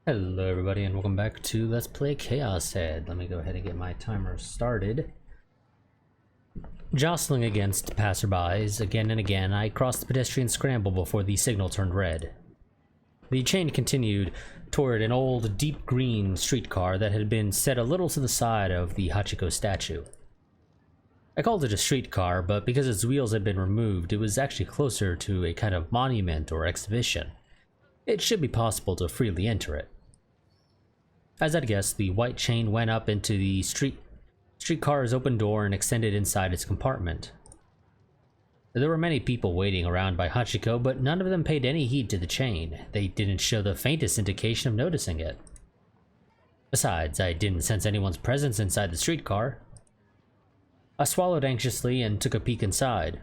Hello everybody and welcome back to Let's Play ChäoS Head. Let me go ahead and get my timer started. Jostling against passerbys again and again, I crossed the pedestrian scramble before the signal turned red. The chain continued toward an old, deep green streetcar that had been set a little to the side of the Hachiko statue. I called it a streetcar, but because its wheels had been removed, it was actually closer to a kind of monument or exhibition. It should be possible to freely enter it. As I'd guessed, the white chain went up into the streetcar's open door and extended inside its compartment. There were many people waiting around by Hachiko, but none of them paid any heed to the chain. They didn't show the faintest indication of noticing it. Besides, I didn't sense anyone's presence inside the streetcar. I swallowed anxiously and took a peek inside.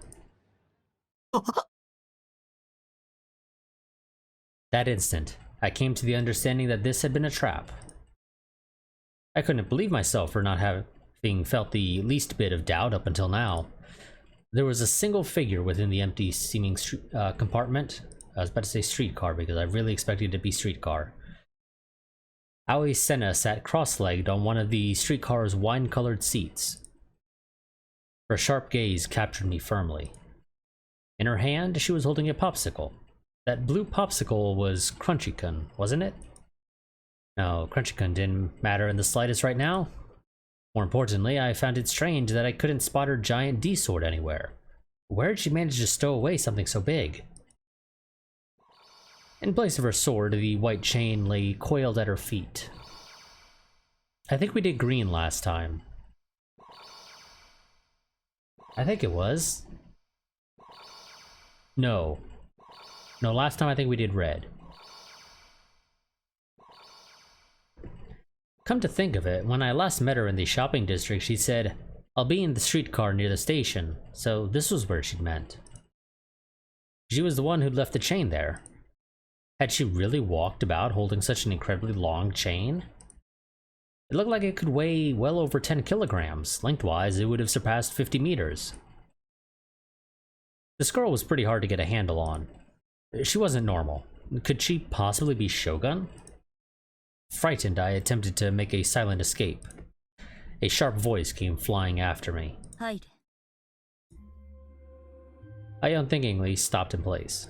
That instant, I came to the understanding that this had been a trap. I couldn't believe myself for not having felt the least bit of doubt up until now. There was a single figure within the empty-seeming compartment. I was about to say streetcar because I really expected it to be streetcar. Aoi Senna sat cross-legged on one of the streetcar's wine-colored seats. Her sharp gaze captured me firmly. In her hand, she was holding a popsicle. That blue popsicle was Crunchy-kun, wasn't it? No, Crunchy-kun didn't matter in the slightest right now. More importantly, I found it strange that I couldn't spot her giant D-sword anywhere. Where did she manage to stow away something so big? In place of her sword, the white chain lay coiled at her feet. I think we did green last time. I think it was. No, last time I think we did red. Come to think of it, when I last met her in the shopping district, she said, "I'll be in the streetcar near the station," so this was where she'd meant. She was the one who'd left the chain there. Had she really walked about holding such an incredibly long chain? It looked like it could weigh well over 10 kilograms. Lengthwise, it would have surpassed 50 meters. This girl was pretty hard to get a handle on. She wasn't normal. Could she possibly be Shogun? Frightened, I attempted to make a silent escape. A sharp voice came flying after me. Hide. I unthinkingly stopped in place.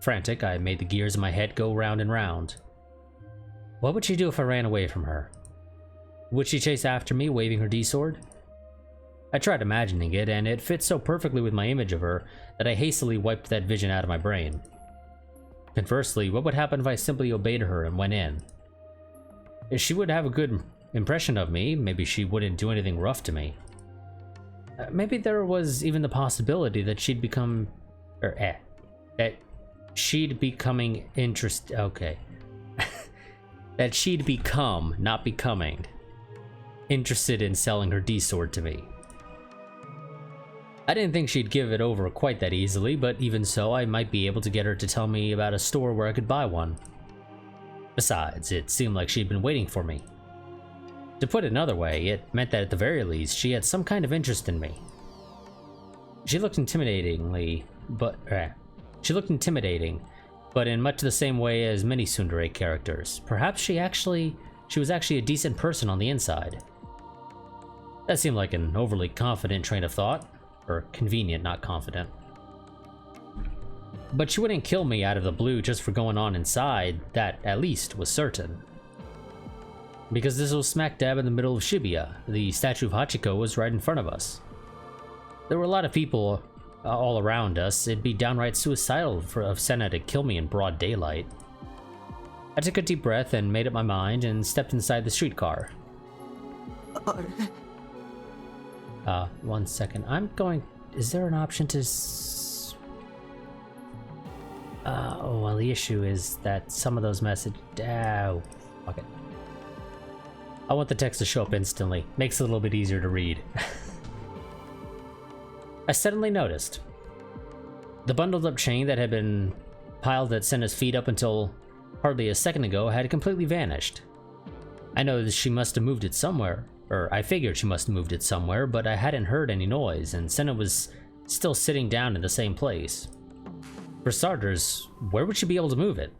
Frantic, I made the gears in my head go round and round. What would she do if I ran away from her? Would she chase after me, waving her D-sword? I tried imagining it, and it fit so perfectly with my image of her that I hastily wiped that vision out of my brain. Conversely, what would happen if I simply obeyed her and went in? She would have a good impression of me. Maybe she wouldn't do anything rough to me. Maybe there was even the possibility that she'd become... that she'd becoming okay. That she'd become, not becoming, interested in selling her D-sword to me. I didn't think she'd give it over quite that easily, but even so, I might be able to get her to tell me about a store where I could buy one. Besides, it seemed like she'd been waiting for me. To put it another way, it meant that at the very least, she had some kind of interest in me. She looked intimidating, but in much the same way as many tsundere characters. Perhaps she was actually a decent person on the inside. That seemed like an overly confident train of thought. Or convenient, not confident. But she wouldn't kill me out of the blue just for going on inside, that at least was certain. Because this was smack dab in the middle of Shibuya, the statue of Hachiko was right in front of us. There were a lot of people all around us. It'd be downright suicidal of Senna to kill me in broad daylight. I took a deep breath and made up my mind and stepped inside the streetcar. 1 second. Is there an option to well, the issue is that some of those messages... okay. I want the text to show up instantly. Makes it a little bit easier to read. I suddenly noticed the bundled up chain that had been piled at Senna's feet up until hardly a second ago had completely vanished. I noticed she must have moved it somewhere. I figured she must have moved it somewhere, but I hadn't heard any noise, and Senna was still sitting down in the same place. For starters, where would she be able to move it?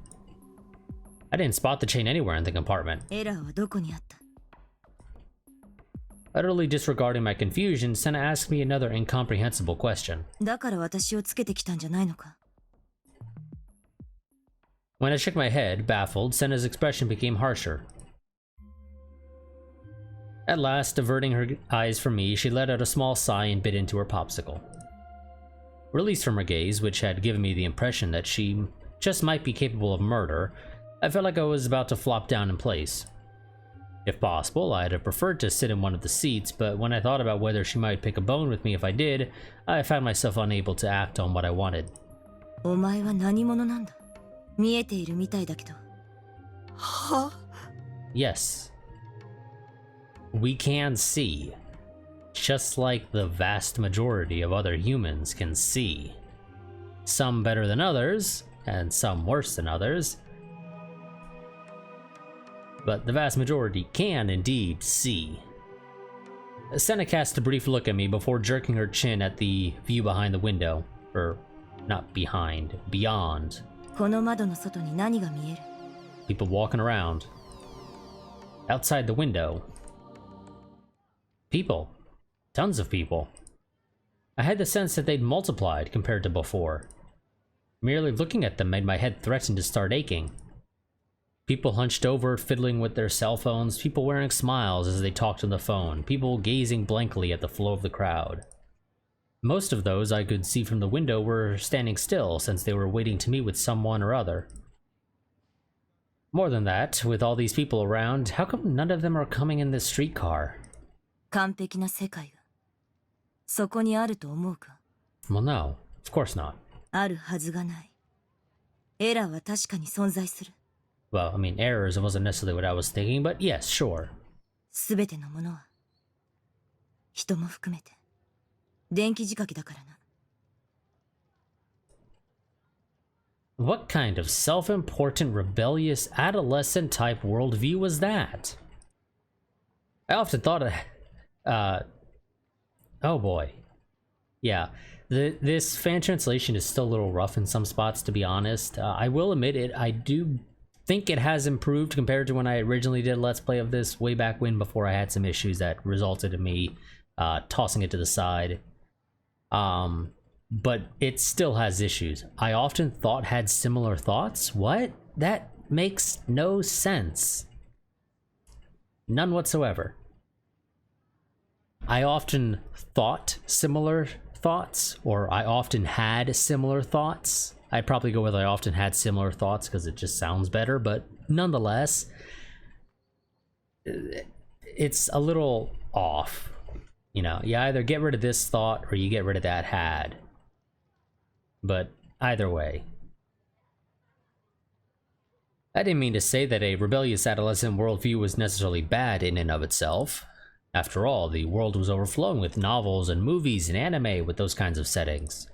I didn't spot the chain anywhere in the compartment. エラーはどこにあった？ Utterly disregarding my confusion, Senna asked me another incomprehensible question. だから私をつけてきたんじゃないのか? When I shook my head, baffled, Senna's expression became harsher. At last, averting her eyes from me, she let out a small sigh and bit into her popsicle. Released from her gaze, which had given me the impression that she just might be capable of murder, I felt like I was about to flop down in place. If possible, I'd have preferred to sit in one of the seats, but when I thought about whether she might pick a bone with me if I did, I found myself unable to act on what I wanted. お前は何者なんだ? 見えているみたいだけど。は? Yes. We can see. Just like the vast majority of other humans can see. Some better than others, and some worse than others. But the vast majority can indeed see. Senna cast a brief look at me before jerking her chin at the view behind the window. Or, not behind, beyond. この窓の外に何が見える? People walking around. Outside the window. People. Tons of people. I had the sense that they'd multiplied compared to before. Merely looking at them made my head threaten to start aching. People hunched over, fiddling with their cell phones, people wearing smiles as they talked on the phone, people gazing blankly at the flow of the crowd. Most of those I could see from the window were standing still, since they were waiting to meet with someone or other. More than that, with all these people around, how come none of them are coming in this streetcar? 完璧な世界がそこにあると思うか? Well, no, of course not. あるはずがない。エラーは確かに存在する。Well, I mean, errors wasn't necessarily what I was thinking, but yes, sure. すべてのものは人も含めて電気仕掛けだからな。What kind of self-important, rebellious, adolescent-type worldview was that? I often thought oh boy. Yeah, this fan translation is still a little rough in some spots, to be honest. I will admit it, I do think it has improved compared to when I originally did a Let's Play of this way back when, before I had some issues that resulted in me tossing it to the side. But it still has issues. I often thought had similar thoughts? What? That makes no sense. None whatsoever. I often thought similar thoughts, or I often had similar thoughts. I'd probably go with I often had similar thoughts because it just sounds better, but nonetheless, it's a little off. You know, you either get rid of this thought or you get rid of that had. But either way. I didn't mean to say that a rebellious adolescent worldview was necessarily bad in and of itself. After all, the world was overflowing with novels and movies and anime with those kinds of settings.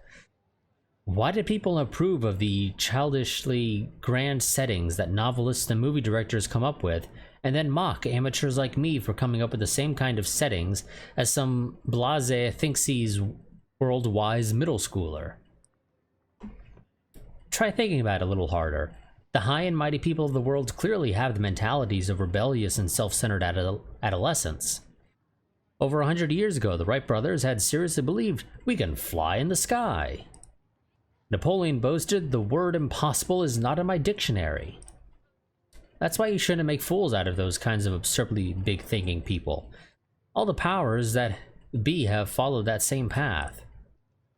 Why did people approve of the childishly grand settings that novelists and movie directors come up with, and then mock amateurs like me for coming up with the same kind of settings as some blasé thinksies world-wise middle schooler? Try thinking about it a little harder. The high and mighty people of the world clearly have the mentalities of rebellious and self-centered adolescents. Over 100 years ago, the Wright brothers had seriously believed we can fly in the sky. Napoleon boasted, the word impossible is not in my dictionary. That's why you shouldn't make fools out of those kinds of absurdly big thinking people. All the powers that be have followed that same path.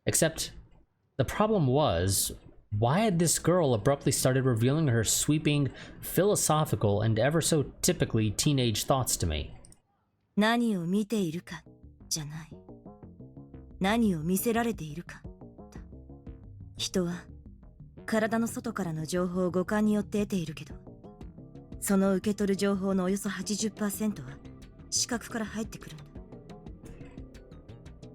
Except, the problem was, why had this girl abruptly started revealing her sweeping, philosophical, and ever so typically teenage thoughts to me? 何を見ているかじゃない。何を見せられているかだ。人は体の外からの情報を五感によって得ているけど、その受け取る情報のおよそ 80% は視覚から入ってくるんだ。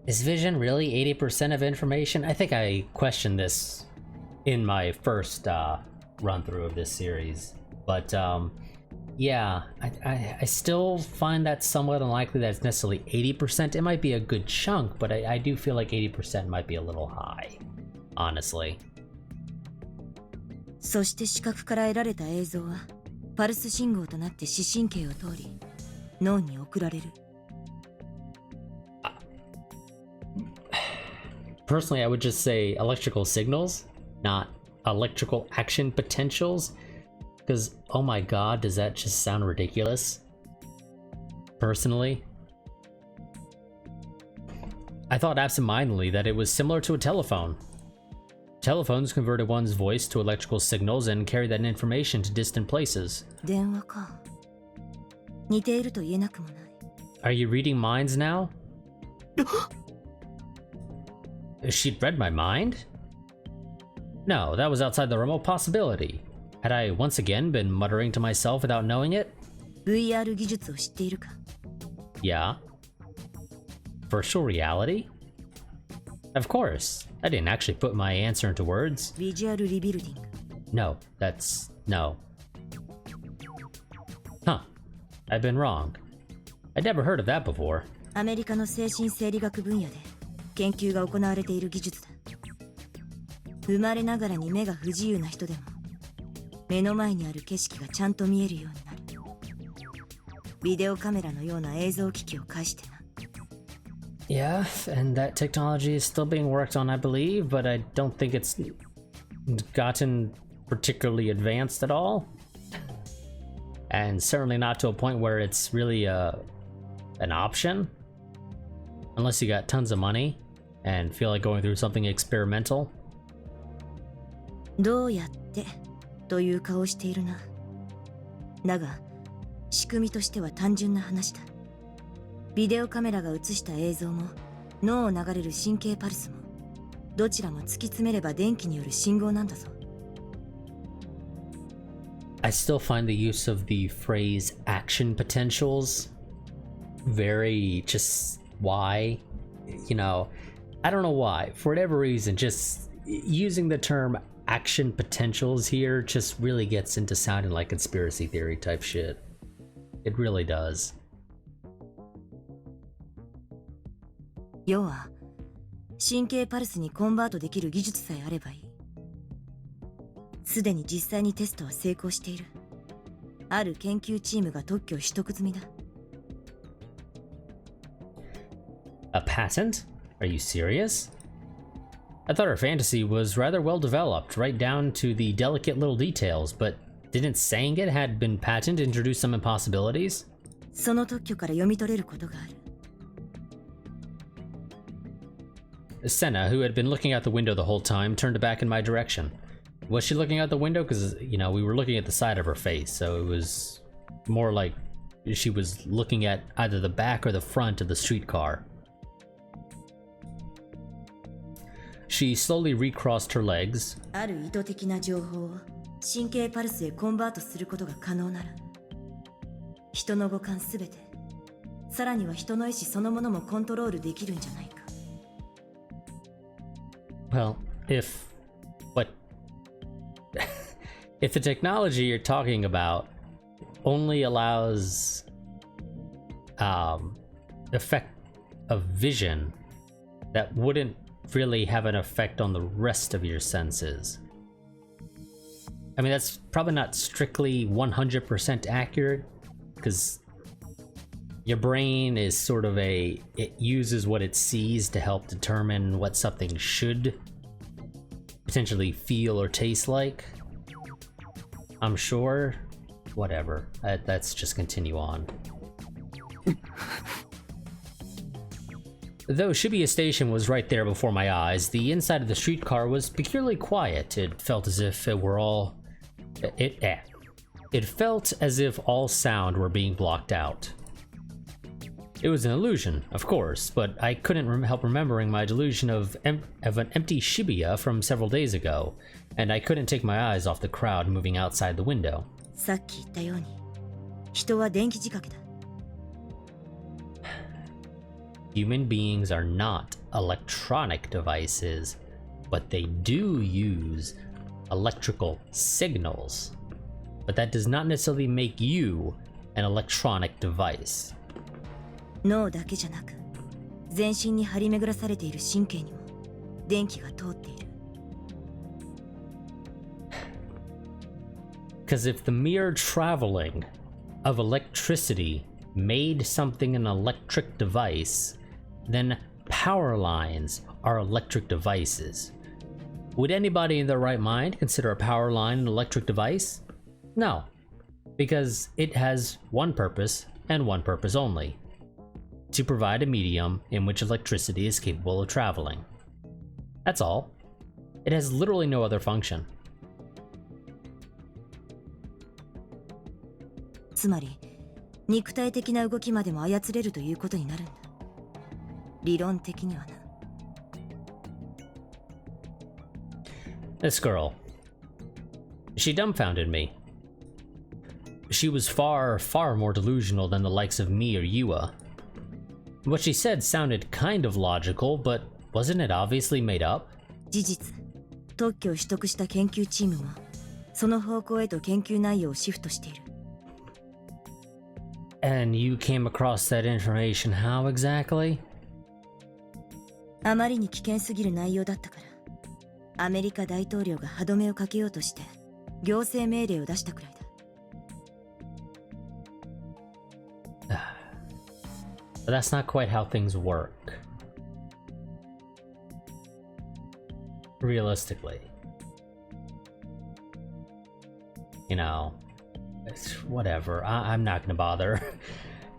Is vision really 80% of information? I think I questioned this in my first run through of this series, but yeah, I still find that somewhat unlikely that it's necessarily 80%. It might be a good chunk, but I do feel like 80% might be a little high, honestly. そして視覚から得られた映像はパルス信号となって視神経を通り脳に送られる。Personally, I would just say electrical signals, not electrical action potentials. Because, oh my god, does that just sound ridiculous? Personally. I thought absentmindedly that it was similar to a telephone. Telephones converted one's voice to electrical signals and carried that information to distant places. 電話か。似ていると言えなくもない。Are you reading minds now? She'd read my mind? No, that was outside the realm of possibility. Had I once again been muttering to myself without knowing it? VR 技術を知っているか？ Yeah. Virtual reality? Of course. I didn't actually put my answer into words. ビジュアルリビルディング。 No, that's... no. Huh. I've been wrong. I'd never heard of that before. アメリカの精神生理学分野で研究が行われている技術だ。生まれながらに目が不自由な人でも目の前にある景色がちゃんと見えるようになる。ビデオカメラのような映像機器を介してな。Yeah, and that technology is still being worked on, I believe, but I don't think it's gotten particularly advanced at all. And certainly not to a point where it's really an option. Unless you got tons of money and feel like going through something experimental. どうやってという顔しているな。だが仕組みとしては単純な話だ。ビデオカメラが映した映像も脳を流れる神経パルスもどちらも突き詰めれば電気による信号なんだぞ。I still find the use of the phrase action potentials very just why, you know, I don't know why. For whatever reason, just using the term action potentials here just really gets into sounding like conspiracy theory type shit. It really does. 要は神経パルスにコンバートできる技術さえあればいい。すでに実際にテストは成功している。ある研究チームが特許を取得済みだ。A patent? Are you serious? I thought our fantasy was rather well developed, right down to the delicate little details, but didn't saying it had been patented introduce some impossibilities? その特許から読み取れることがある。Senna, who had been looking out the window the whole time, turned back in my direction. Was she looking out the window? Because, you know, we were looking at the side of her face, so it was more like she was looking at either the back or the front of the streetcar. She slowly recrossed her legs. ある意図的な情報を神経パルスへコンバートすることが可能なら、人の五感すべて、さらには人の意志そのものもコントロールできるんじゃないか。Well, if the technology you're talking about only allows effect of vision, that wouldn't really have an effect on the rest of your senses. I mean, that's probably not strictly 100% accurate, because your brain is sort of it uses what it sees to help determine what something should potentially feel or taste like. I'm sure. Whatever. Let's just continue on. Though Shibuya Station was right there before my eyes, the inside of the streetcar was peculiarly quiet. It felt as if it were all... It felt as if all sound were being blocked out. It was an illusion, of course, but I couldn't help remembering my delusion of an empty Shibuya from several days ago, and I couldn't take my eyes off the crowd moving outside the window. さっき言ったように、人は電気仕掛けだ。Human beings are not electronic devices, but they do use electrical signals. But that does not necessarily make you an electronic device. 脳だけじゃなく、全身に張り巡らされている神経にも電気が通っている。Because if the mere traveling of electricity made something an electric device, then power lines are electric devices. Would anybody in their right mind consider a power line an electric device? No, because it has one purpose and one purpose only: to provide a medium in which electricity is capable of traveling. That's all. It has literally no other function. つまり肉体的な動きまでも操れるということになるんだ。理論的にはな。This girl. She dumbfounded me. She was far, far more delusional than the likes of me or Yua. What she said sounded kind of logical, but wasn't it obviously made up? 事実、特許を取得した研究チームもその方向へと研究内容をシフトしている。And you came across that information how exactly? あまりに危険すぎる内容だったから、アメリカ大統領が歯止めをかけようとして行政命令を出したくらいだ。But that's not quite how things work. Realistically. You know, it's whatever. I'm not gonna bother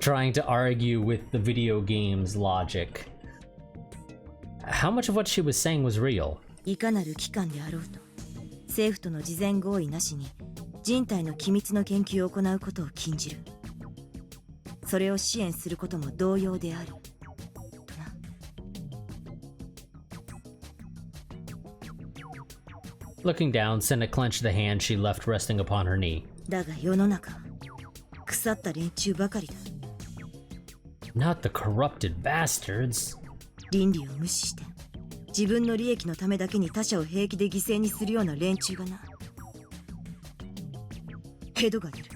trying to argue with the video game's logic. How much of what she was saying was real? いかなる機関であろうと、政府との事前合意なしに人体の機密の研究を行うことを禁じる。それを支援することも同様である。とな。Looking down, Senna clenched the hand she left resting upon her knee. だが世の中、腐った連中ばかりだ。Not the corrupted bastards. 倫理を無視して自分の利益のためだけに他者を平気で犠牲にするような連中がな。ヘドが出る。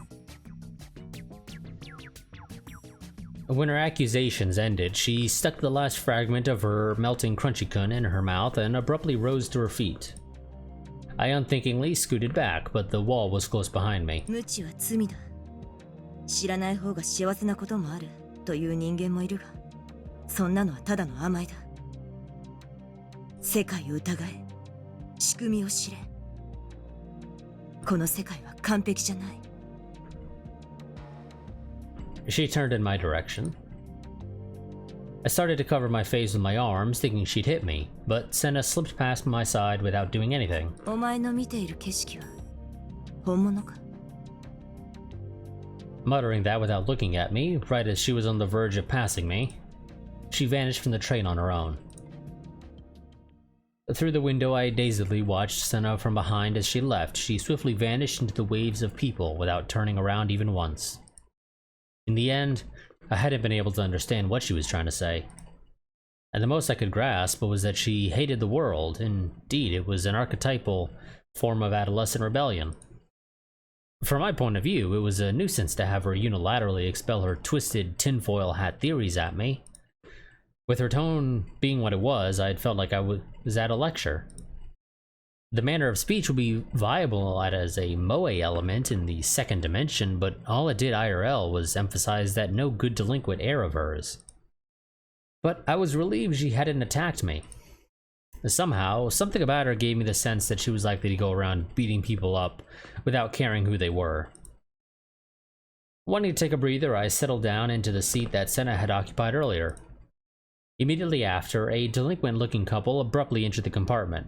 When her accusations ended, she stuck the last fragment of her melting crunchy-kun in her mouth and abruptly rose to her feet. I unthinkingly scooted back, but the wall was close behind me. 無知は罪だ。知らない方が幸せなこともあるという人間もいるが、そんなのはただの甘えだ。世界を疑え、仕組みを知れ。この世界は完璧じゃない。She turned in my direction. I started to cover my face with my arms, thinking she'd hit me, but Senna slipped past my side without doing anything. お前の見ている景色は本物か? Muttering that without looking at me, right as she was on the verge of passing me, she vanished from the train on her own. Through the window, I dazedly watched Senna from behind as she left. She swiftly vanished into the waves of people without turning around even once. In the end, I hadn't been able to understand what she was trying to say. And the most I could grasp was that she hated the world. Indeed, it was an archetypal form of adolescent rebellion. From my point of view, it was a nuisance to have her unilaterally expel her twisted tinfoil hat theories at me. With her tone being what it was, I'd felt like I was at a lecture. The manner of speech would be viable as a moe element in the second dimension, but all it did IRL was emphasize that no good delinquent air of hers. But I was relieved she hadn't attacked me. Somehow, something about her gave me the sense that she was likely to go around beating people up without caring who they were. Wanting to take a breather, I settled down into the seat that Senna had occupied earlier. Immediately after, a delinquent-looking couple abruptly entered the compartment.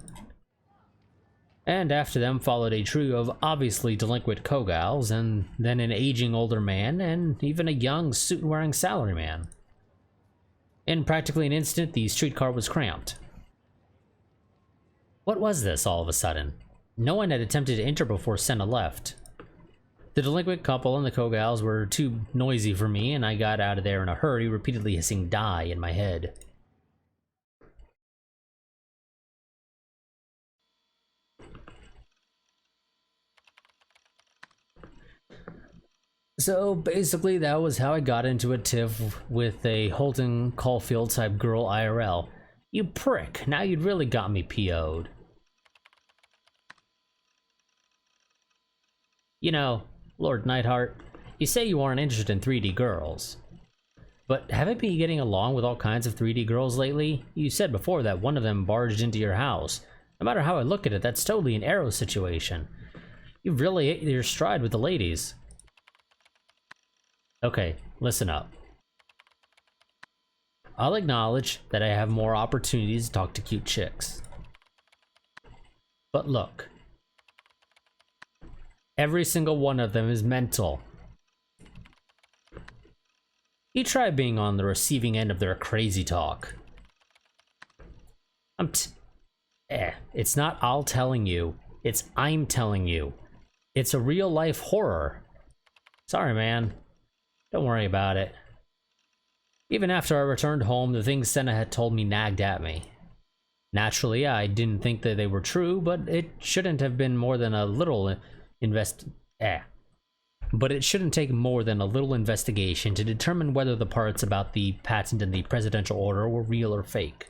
And after them followed a trio of obviously delinquent Kogals, and then an aging older man, and even a young suit-wearing salaryman. In practically an instant, the streetcar was cramped. What was this all of a sudden? No one had attempted to enter before Senna left. The delinquent couple and the Kogals were too noisy for me, and I got out of there in a hurry, repeatedly hissing "die" in my head. So basically, that was how I got into a tiff with a Holden Caulfield type girl IRL. You prick, now you'd really got me PO'd. You know, Lord Nightheart, you say you aren't interested in 3D girls. But haven't been getting along with all kinds of 3D girls lately? You said before that one of them barged into your house. No matter how I look at it, that's totally an arrow situation. You've really hit your stride with the ladies. Okay, listen up. I'll acknowledge that I have more opportunities to talk to cute chicks. But look. Every single one of them is mental. You try being on the receiving end of their crazy talk. It's not I'll telling you, it's I'm telling you. It's a real life horror. Sorry, man. Don't worry about it. Even after I returned home, the things Senna had told me nagged at me. Naturally, I didn't think that they were true, but it shouldn't have been more than a little But it shouldn't take more than a little investigation to determine whether the parts about the patent and the presidential order were real or fake.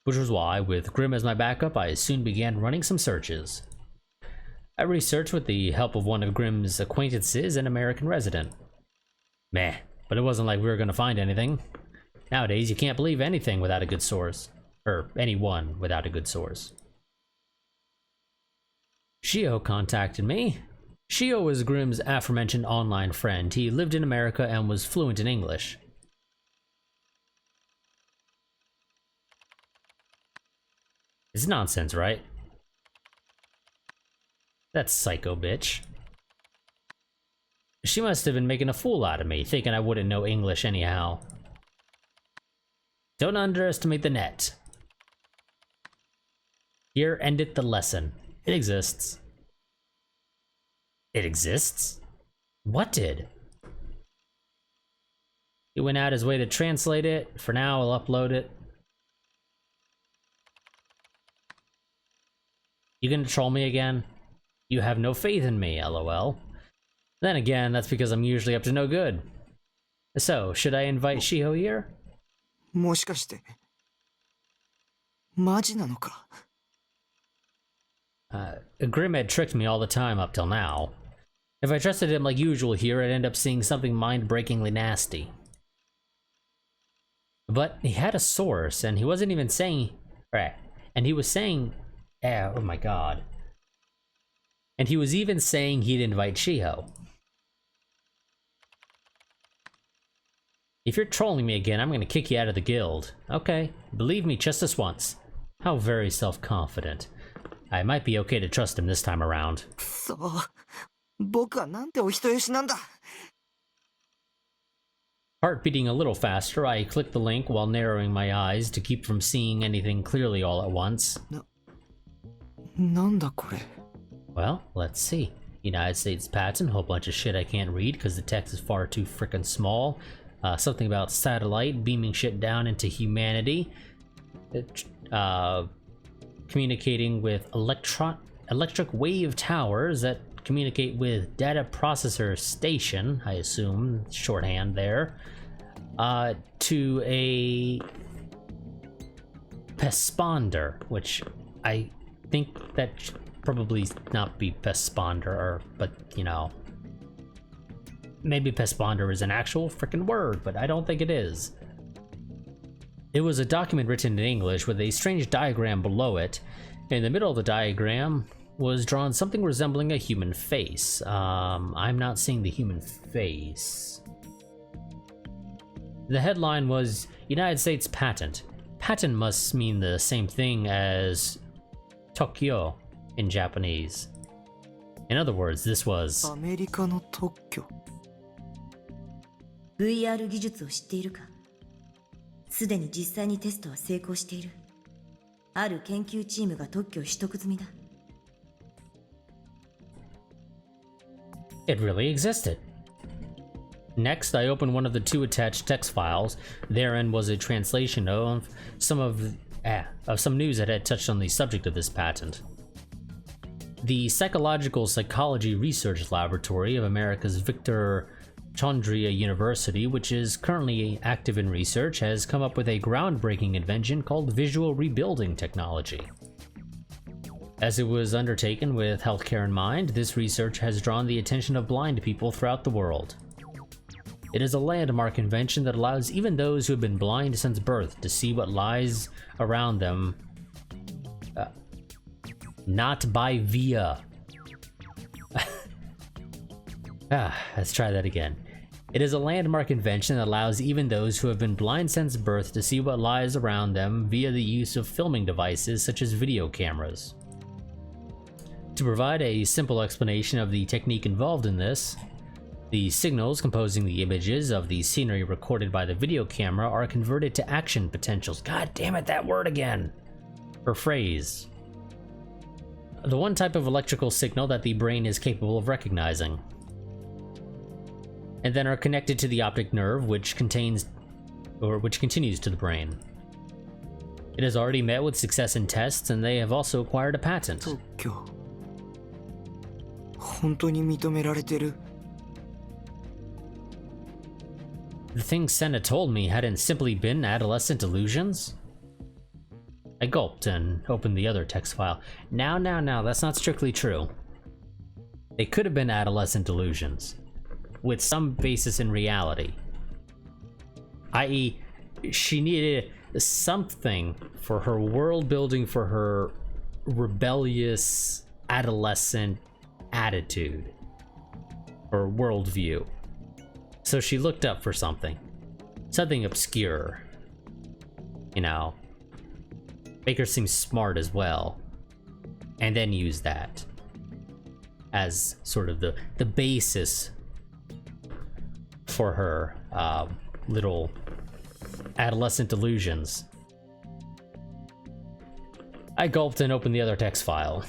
Which was why, with Grimm as my backup, I soon began running some searches. I researched with the help of one of Grimm's acquaintances, an American resident. Meh, but it wasn't like we were going to find anything. Nowadays, you can't believe anything without a good source. Or anyone without a good source. ChäoS contacted me. ChäoS was Grimm's aforementioned online friend. He lived in America and was fluent in English. It's nonsense, right? That psycho bitch. She must have been making a fool out of me, thinking I wouldn't know English anyhow. Don't underestimate the net. Here endeth the lesson. It exists. It exists? What did? He went out his way to translate it. For now, I'll upload it. You gonna troll me again? You have no faith in me, lol. Then again, that's because I'm usually up to no good. So, should I invite ChäoS here? もしかしてマジなのか? Grimm had tricked me all the time up till now. If I trusted him like usual here, I'd end up seeing something mind-breakingly nasty. But he had a source, and he wasn't even saying... And he was saying... oh my god. And he was even saying he'd invite ChäoS. If you're trolling me again, I'm gonna kick you out of the guild. Okay, believe me just this once. How very self-confident. I might be okay to trust him this time around. くそ、僕はなんてお人よしなんだ。 Heart beating a little faster, I clicked the link while narrowing my eyes to keep from seeing anything clearly all at once. なんだこれ? Well, let's see. United States patent, whole bunch of shit I can't read because the text is far too frickin' small. Something about satellite beaming shit down into humanity. Communicating with electric wave towers that communicate with data processor station, I assume, shorthand there, to a pesponder, which I think that should probably not be pesponder, but you know, maybe pesponder is an actual freaking word, but I don't think it is. It was a document written in English with a strange diagram below it. In the middle of the diagram was drawn something resembling a human face. I'm not seeing the human face. The headline was United States patent. Patent must mean the same thing as Tokyo in Japanese. In other words, this was アメリカの特許. VR 技術を知っているか? すでに実際にテストは成功している。ある研究チームが特許を取得済みだ。It really existed. Next, I opened one of the two attached text files. Therein was a translation of some news that had touched on the subject of this patent. The Psychological Psychology Research Laboratory of America's Victor Chandria University, which is currently active in research, has come up with a groundbreaking invention called visual rebuilding technology. As it was undertaken with healthcare in mind, this research has drawn the attention of blind people throughout the world. It is a landmark invention that allows even those who have been blind since birth to see what lies around them, not by via. Let's try that again. It is a landmark invention that allows even those who have been blind since birth to see what lies around them via the use of filming devices such as video cameras. To provide a simple explanation of the technique involved in this, the signals composing the images of the scenery recorded by the video camera are converted to action potentials. God damn it, that word again! Or phrase. The one type of electrical signal that the brain is capable of recognizing. And then are connected to the optic nerve, which continues to the brain. It has already met with success in tests, and they have also acquired a patent. 本当に認められてる? The things Senna told me hadn't simply been adolescent delusions? I gulped and opened the other text file. Now, that's not strictly true. They could have been adolescent delusions, with some basis in reality. I.e., she needed something for her world building, for her rebellious adolescent attitude or worldview. So she looked up for something obscure. You know, make her seem smart as well, and then use that as sort of the basis for her little adolescent delusions. I gulped and opened the other text file.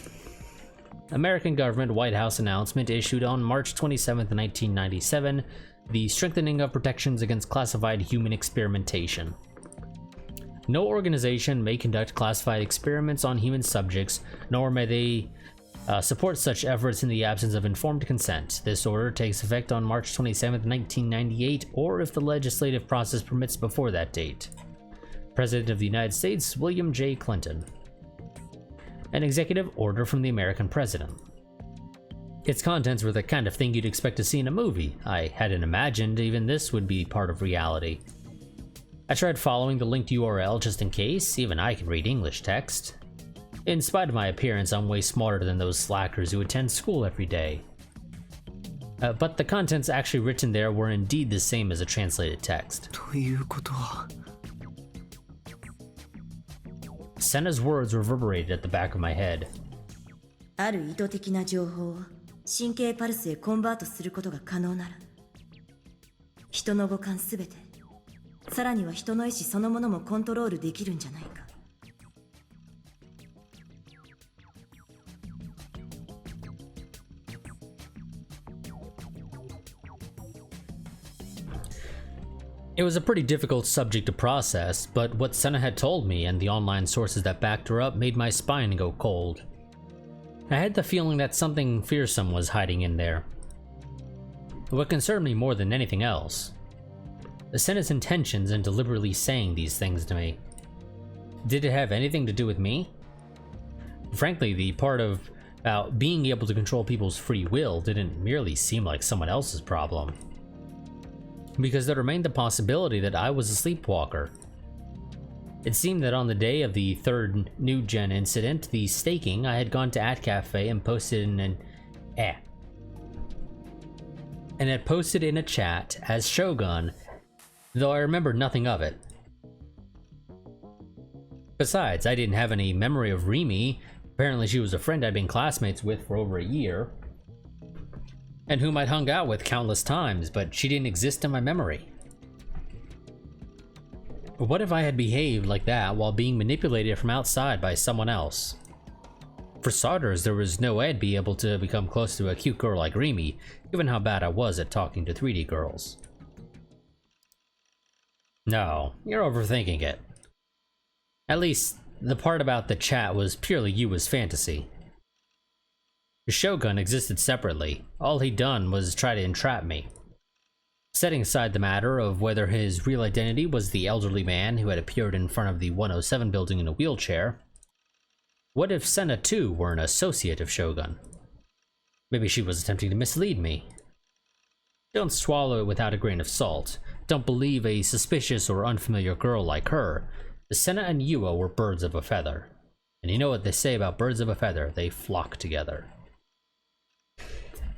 American government White House announcement issued on March 27, 1997, the strengthening of protections against classified human experimentation. No organization may conduct classified experiments on human subjects, nor may they support such efforts in the absence of informed consent. This order takes effect on March 27, 1998, or if the legislative process permits before that date. President of the United States, William J. Clinton. An executive order from the American president. Its contents were the kind of thing you'd expect to see in a movie. I hadn't imagined even this would be part of reality. I tried following the linked URL just in case, even I can read English text. In spite of my appearance, I'm way smarter than those slackers who attend school every day. But the contents actually written there were indeed the same as a translated text. ということは Senna's words reverberated at the back of my head. ある意図的な情報を神経パルスへコンバートすることが可能なら、人の五感すべて、さらには人の意志そのものもコントロールできるんじゃないか。It was a pretty difficult subject to process, but what Senna had told me and the online sources that backed her up made my spine go cold. I had the feeling that something fearsome was hiding in there. What concerned me more than anything else, Senna's intentions in deliberately saying these things to me. Did it have anything to do with me? Frankly, the part about being able to control people's free will didn't merely seem like someone else's problem. Because there remained the possibility that I was a sleepwalker. It seemed that on the day of the third New Gen incident, the staking, I had gone to @cafe and posted in had posted in a chat as Shogun, though I remembered nothing of it. Besides, I didn't have any memory of Rimi. Apparently she was a friend I'd been classmates with for over a year, and whom I'd hung out with countless times, but she didn't exist in my memory. What if I had behaved like that while being manipulated from outside by someone else? For starters, there was no way I'd be able to become close to a cute girl like Rimi, given how bad I was at talking to 3D girls. No, you're overthinking it. At least, the part about the chat was purely Yua's fantasy. Shogun existed separately. All he'd done was try to entrap me. Setting aside the matter of whether his real identity was the elderly man who had appeared in front of the 107 building in a wheelchair, What if Senna too were an associate of Shogun? Maybe she was attempting to mislead me. Don't swallow it without a grain of salt. Don't believe a suspicious or unfamiliar girl like her. The Senna and Yuo were birds of a feather. And you know what they say about birds of a feather, they flock together.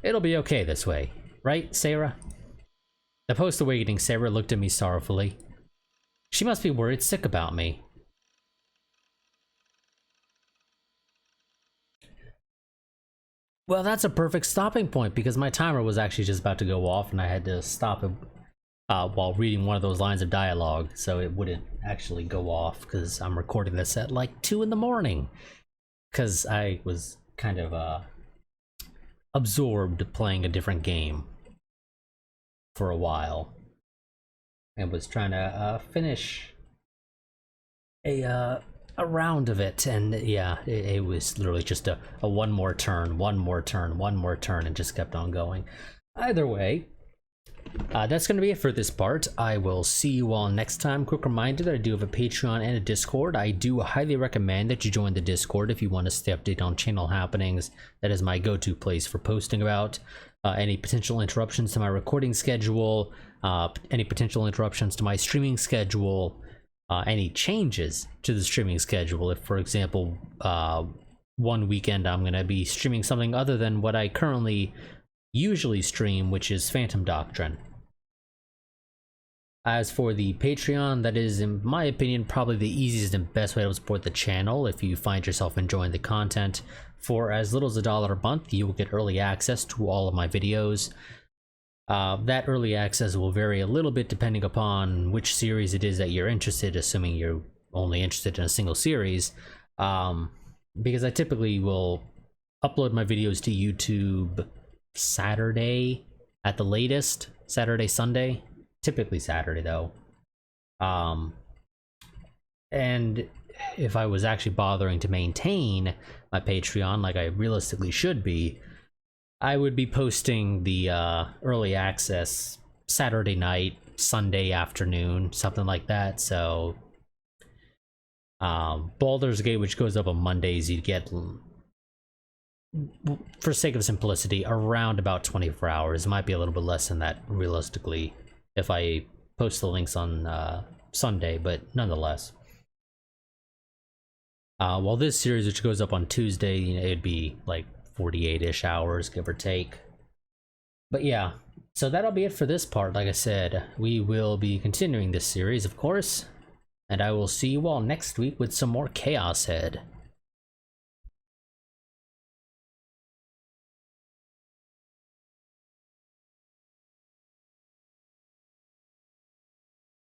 It'll be okay this way, right, Sarah? The post-awakening Sarah looked at me sorrowfully. She must be worried sick about me. Well, that's a perfect stopping point because my timer was actually just about to go off and I had to stop it while reading one of those lines of dialogue so it wouldn't actually go off because I'm recording this at like 2 in the morning because I was kind of absorbed playing a different game for a while and was trying to finish a round of it, and yeah, it was literally just a one more turn, and just kept on going. Either way, that's going to be it for this part. I will see you all next time. Quick reminder that I do have a Patreon and a Discord. I do highly recommend that you join the Discord if you want to stay updated on channel happenings. That is my go-to place for posting about any potential interruptions to my recording schedule, any potential interruptions to my streaming schedule, any changes to the streaming schedule. If, for example, one weekend I'm going to be streaming something other than what I currently usually stream, which is Phantom Doctrine. As for the Patreon, that is, in my opinion, probably the easiest and best way to support the channel. If you find yourself enjoying the content, for as little as $1 a month, you will get early access to all of my videos. That early access will vary a little bit depending upon which series it is that you're interested, assuming you're only interested in a single series, because I typically will upload my videos to YouTube Saturday at the latest, Saturday, Sunday, typically Saturday though. And if I was actually bothering to maintain my Patreon like I realistically should be, I would be posting the early access Saturday night, Sunday afternoon, something like that. So Baldur's Gate, which goes up on Mondays, you get, for sake of simplicity, around about 24 hours. It might be a little bit less than that realistically if I post the links on Sunday, but nonetheless. While this series, which goes up on Tuesday, you know, it'd be like 48-ish hours, give or take. But yeah, so that'll be it for this part. Like I said, we will be continuing this series, of course, and I will see you all next week with some more ChäoS Head.